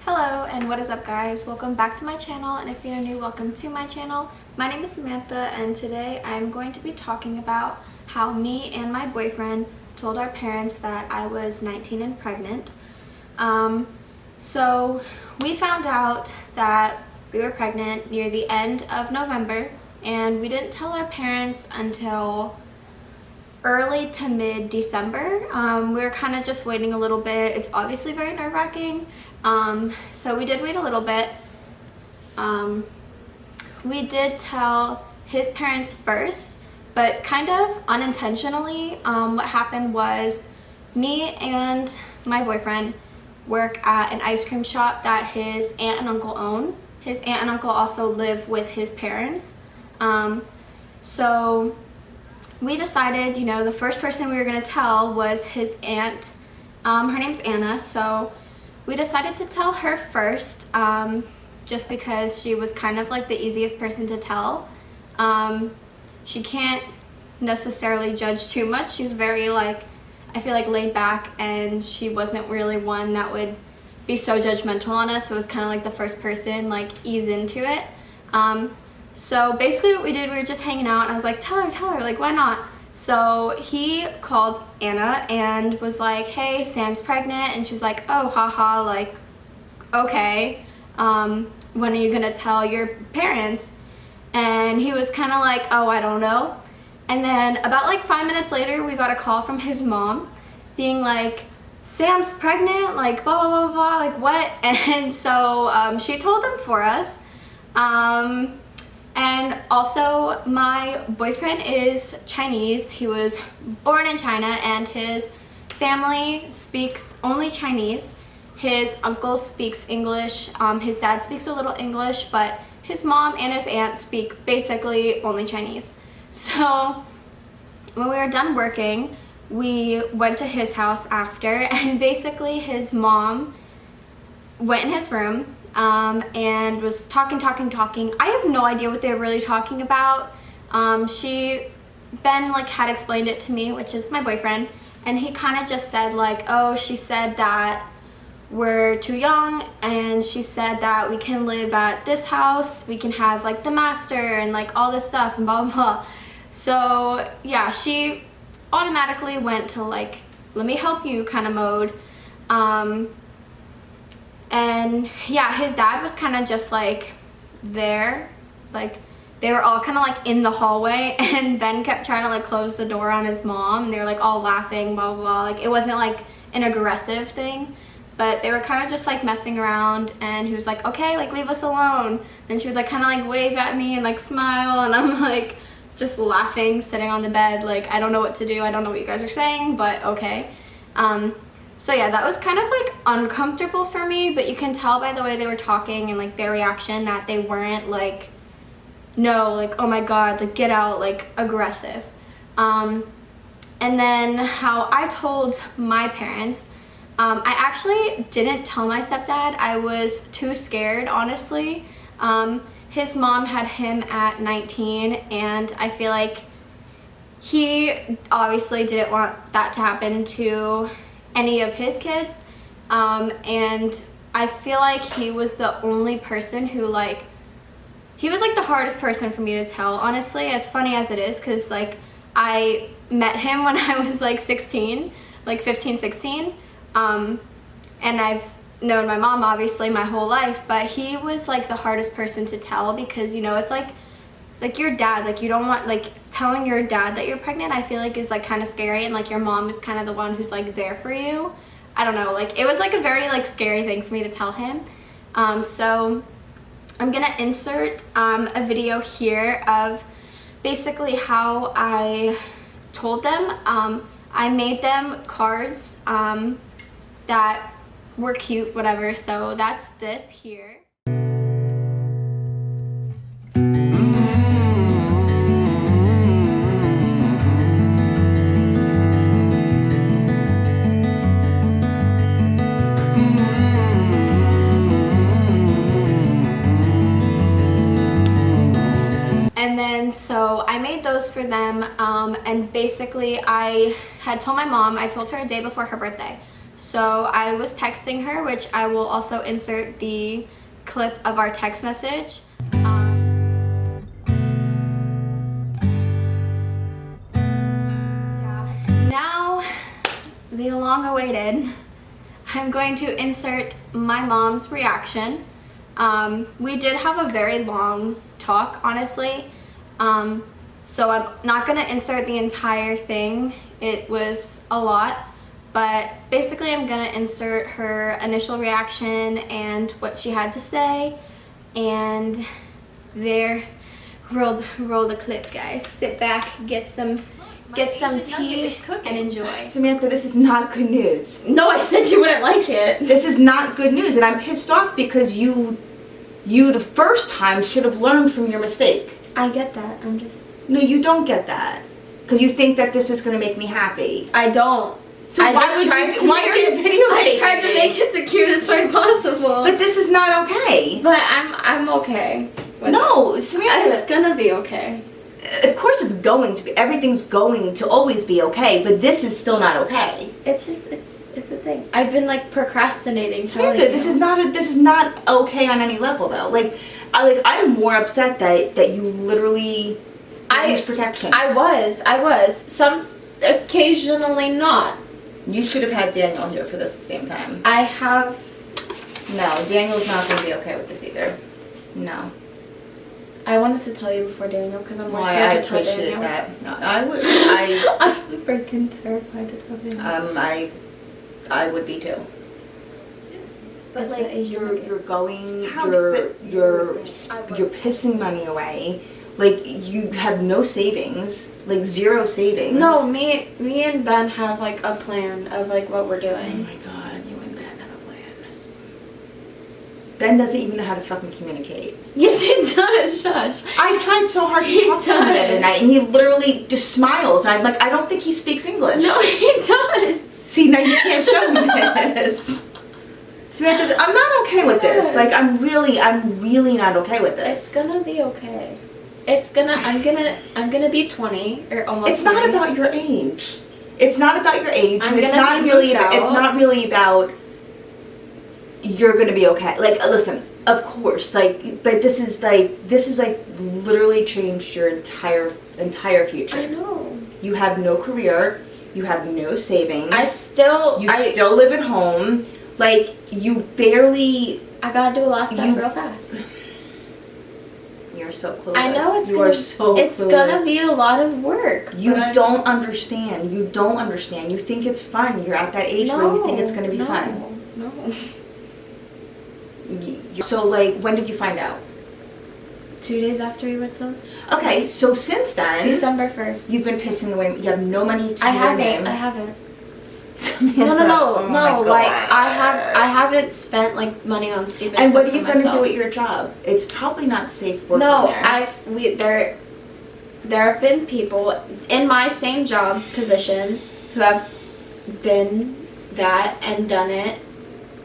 Hello and what is up guys? Welcome back to my channel, and if you're new, welcome to my channel. My name is Samantha and today I'm going to be talking about how me and my boyfriend told our parents that I was 19 and pregnant. So we found out that we were pregnant near the end of November, and we didn't tell our parents until early to mid-December. We were kind of just waiting a little bit. It's obviously very nerve-wracking. So we did wait a little bit. We did tell his parents first, but kind of unintentionally. What happened was me and my boyfriend work at an ice cream shop that his aunt and uncle own. His aunt and uncle also live with his parents. So we decided, the first person we were going to tell was his aunt. Her name's Anna, so we decided to tell her first, just because she was kind of like the easiest person to tell. She can't necessarily judge too much. She's very I feel like laid back, and she wasn't really one that would be so judgmental on us, so it was kind of like the first person ease into it. So basically what we did, we were just hanging out and I was like, tell her, why not? So he called Anna and was like, hey, Sam's pregnant, and she was like, oh, haha, okay, when are you gonna tell your parents? And he was kind of like, oh, I don't know. And then about 5 minutes later, we got a call from his mom being like, Sam's pregnant, blah, blah, blah, blah, what? And so she told them for us. And also, my boyfriend is Chinese. He was born in China, and his family speaks only Chinese. His uncle speaks English. His dad speaks a little English, but his mom and his aunt speak basically only Chinese. So when we were done working, we went to his house after, and basically his mom went in his room and was talking. I have no idea what they were really talking about. Ben had explained it to me, which is my boyfriend, and he kind of just said oh, she said that we're too young, and she said that we can live at this house, we can have the master and all this stuff and blah blah blah. So yeah, she automatically went to let me help you kind of mode. And yeah, his dad was kind of just there, they were all kind of in the hallway, and Ben kept trying to close the door on his mom, and they were all laughing, blah blah blah. It wasn't an aggressive thing, but they were kind of just messing around, and he was like, okay, leave us alone. And she would kind of wave at me and smile, and I'm just laughing, sitting on the bed, I don't know what to do, I don't know what you guys are saying, but okay. So yeah, that was kind of uncomfortable for me, but you can tell by the way they were talking and their reaction that they weren't no, oh my god, get out, aggressive. And then how I told my parents, I actually didn't tell my stepdad. I was too scared, honestly. His mom had him at 19, and I feel he obviously didn't want that to happen to any of his kids, and I feel he was the only person who he was the hardest person for me to tell, honestly, as funny as it is, because I met him when I was 16, 15, 16, and I've known my mom obviously my whole life, but he was the hardest person to tell, because it's your dad, you don't want telling your dad that you're pregnant. I feel is kind of scary, and your mom is kind of the one who's there for you. I don't know, it was a very scary thing for me to tell him. So I'm gonna insert a video here of basically how I told them. I made them cards that were cute, whatever, so that's this here. And then so I made those for them, and basically I had told my mom, I told her a day before her birthday. So I was texting her, which I will also insert the clip of our text message. Now, the long-awaited, I'm going to insert my mom's reaction. We did have a very long talk, honestly. So I'm not gonna insert the entire thing. It was a lot, but basically I'm gonna insert her initial reaction and what she had to say. And there, roll the clip, guys. Sit back, get some tea and enjoy. Samantha, this is not good news. No, I said you wouldn't like it. This is not good news, and I'm pissed off because you the first time should have learned from your mistake. I get that. I'm just... No, you don't get that. Because you think that this is going to make me happy. I don't. So why are you videotaping? I tried to make it the cutest way possible. But this is not okay. But I'm okay. No, Samantha. It's gonna be okay. Of course it's going to be. Everything's going to always be okay, but this is still not okay. It's just, it's a thing. I've been like procrastinating. Samantha, this is not okay on any level though. I'm more upset that you literally use protection. I was. Some occasionally not. You should have had Daniel here for this at the same time. I have. No, Daniel's not going to be okay with this either. No. I wanted to tell you before Daniel because I'm more I scared to tell appreciate Daniel. that. No, I'm freaking terrified to tell Daniel. I would be too. But It's an Asian market. you're pissing money away. Like, you have no savings, like zero savings. No, me and Ben have like a plan of like what we're Oh doing. my god, you and Ben have a plan. Ben doesn't even know how to fucking communicate. Yes, it does. Shush. I tried so hard to talk to him the other night, and he literally just smiles. I'm like, I don't think he speaks English. No, he does. See, now you can't show me this. Samantha, I'm not okay with this. Like, I'm really not okay with this. It's gonna be okay. I'm gonna be 20 or almost. It's not 20. about your age. It's not about your age, I'm and it's gonna not be really. moved out. It's not really about. You're gonna be okay. Like, listen, of course. Like, but this is like literally changed your entire future. I know. You have no career. You have no savings. I still live at home. Like, you barely. I gotta do a lot of stuff real fast. You're so clueless. I know it's gonna be a lot of work. You don't understand. You don't understand. You think it's fun. You're at that age where you think it's gonna be fun. No. So, like, when did you find out? 2 days after we went to. Okay, so since then, December 1st. you've been pissing away. You have no money to I your haven't. name. I haven't. Samantha, No. oh my God. Like I haven't spent like money on stupid And stuff. what are you gonna do at your job? It's probably not safe working there. There have been people in my same job position who have been that and done it,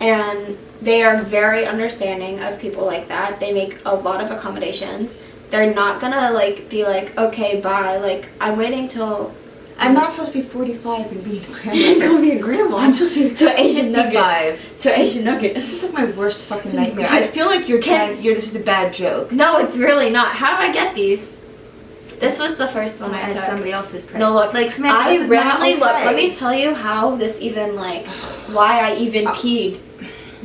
and they are very understanding of people like that. They make a lot of accommodations. They're not gonna like be like, okay, bye. Like, I'm waiting till. I'm not supposed to be 45 and be a You're grandma. gonna be a grandma. I'm supposed to be to an Asian 55. nugget. To an Asian nugget. This is like my worst fucking nightmare. I feel like this is a bad joke. No, it's really not. How do I get these? This was the first one I As took. somebody else's print. No, look. Like, Samantha, I this is not randomly okay. look. Let me tell you how this even like why I even peed.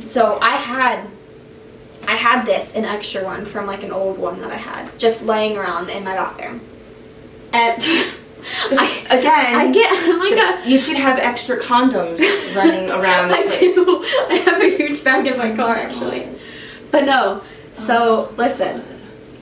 So I had this an extra one from like an old one that I had just laying around in my bathroom. And I get you should have extra condoms running around. I do. I have a huge bag in my car actually. But no. So listen,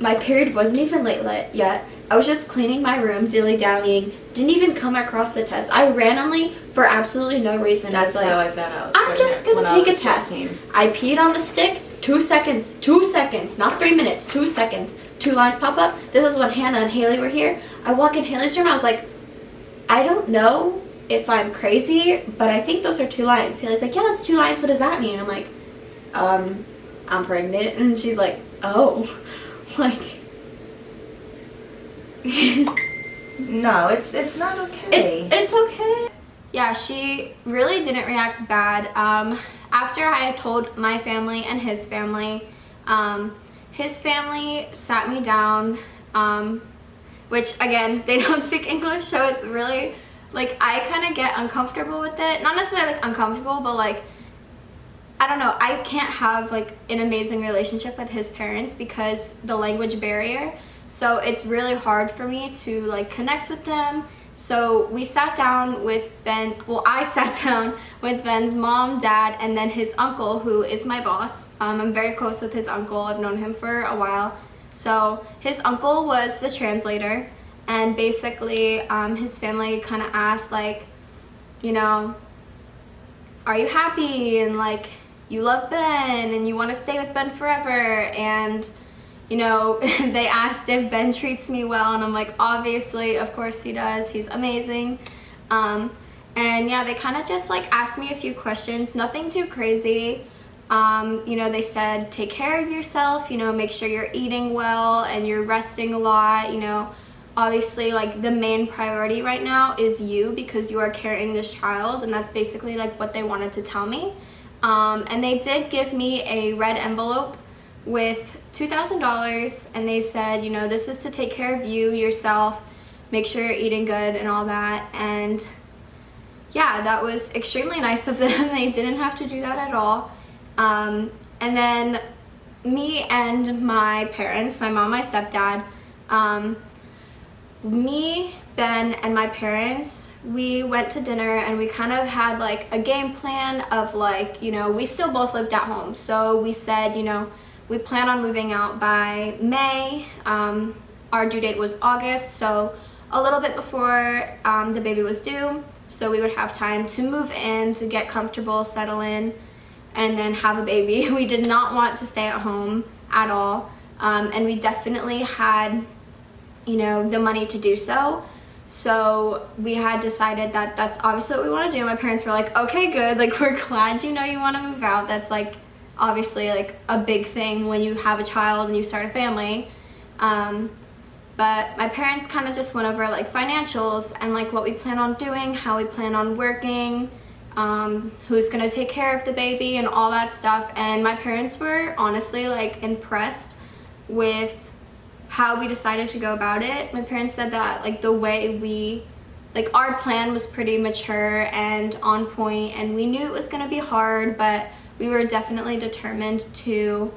my period wasn't even late yet. I was just cleaning my room, dilly-dallying. Didn't even come across the test. I randomly, for absolutely no reason, That's was like, how I found out. I'm just gonna take a test. 16. I peed on the stick. 2 seconds. 2 seconds. Not 3 minutes. 2 seconds. 2 lines pop up. This was when Hannah and Haley were here. I walk in Haley's room. I was like, I don't know if I'm crazy, but I think those are 2 lines. Haley's like, yeah, that's 2 lines. What does that mean? I'm like, I'm pregnant. And she's like, oh. Like. No, it's not okay. It's okay. yeah, she really didn't react bad. After I had told my family and his family sat me down, which again, they don't speak English, so it's really, like, I kind of get uncomfortable with it. Not necessarily like uncomfortable, but like, I don't know, I can't have like an amazing relationship with his parents because the language barrier. So it's really hard for me to like connect with them. So we sat down with Ben, well, I sat down with Ben's mom, dad, and then his uncle, who is my boss. I'm very close with his uncle. I've known him for a while. So his uncle was the translator, and basically his family kind of asked, like, you know, are you happy, and like, you love Ben and you want to stay with Ben forever, and you know, they asked if Ben treats me well, and I'm like, obviously, of course he does, he's amazing. And yeah, they kind of just like asked me a few questions, nothing too crazy. You know, they said, take care of yourself, you know, make sure you're eating well and you're resting a lot, you know. Obviously, like, the main priority right now is you, because you are carrying this child, and that's basically like what they wanted to tell me. And they did give me a red envelope with $2,000, and they said, you know, this is to take care of you, yourself, make sure you're eating good and all that. And yeah, that was extremely nice of them. They didn't have to do that at all. And then me and my parents, my mom, my stepdad, me, Ben, and my parents, we went to dinner, and we kind of had like a game plan of like, you know, we still both lived at home. So we said, you know, we plan on moving out by May. Our due date was August, so a little bit before the baby was due. So we would have time to move in, to get comfortable, settle in, and then have a baby. We did not want to stay at home at all. And we definitely had, you know, the money to do so. So we had decided that that's obviously what we want to do. My parents were like, okay, good. Like, we're glad you know you want to move out. That's like obviously like a big thing when you have a child and you start a family. But my parents kind of just went over like financials and like what we plan on doing, how we plan on working, who's gonna take care of the baby and all that stuff. And my parents were honestly like impressed with how we decided to go about it. My parents said that like the way we, like, our plan was pretty mature and on point, and we knew it was gonna be hard, but we were definitely determined to,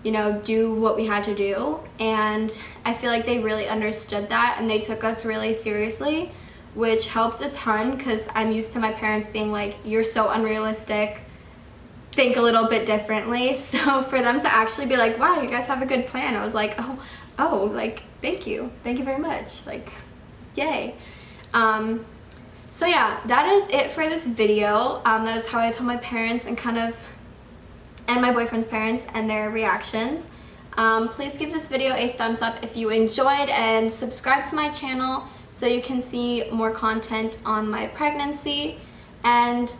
you know, do what we had to do. And I feel like they really understood that, and they took us really seriously, which helped a ton, because I'm used to my parents being like, you're so unrealistic, think a little bit differently. So for them to actually be like, wow, you guys have a good plan, I was like, oh, like, thank you very much, like, yay. So yeah, that is it for this video. That is how I told my parents and my boyfriend's parents and their reactions. Please give this video a thumbs up if you enjoyed, and subscribe to my channel so you can see more content on my pregnancy. And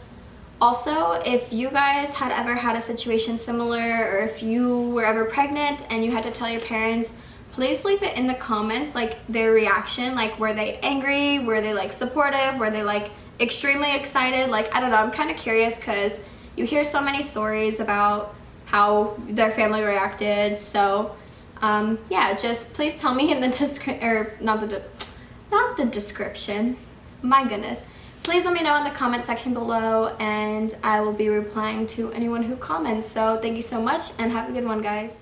also, if you guys had ever had a situation similar, or if you were ever pregnant and you had to tell your parents, please leave it in the comments, like their reaction. Like, were they angry? Were they like supportive? Were they like extremely excited? Like, I don't know, I'm kind of curious, because you hear so many stories about how their family reacted. So yeah, just please tell me in the not the description, my goodness, please let me know in the comment section below, and I will be replying to anyone who comments. So thank you so much, and have a good one, guys.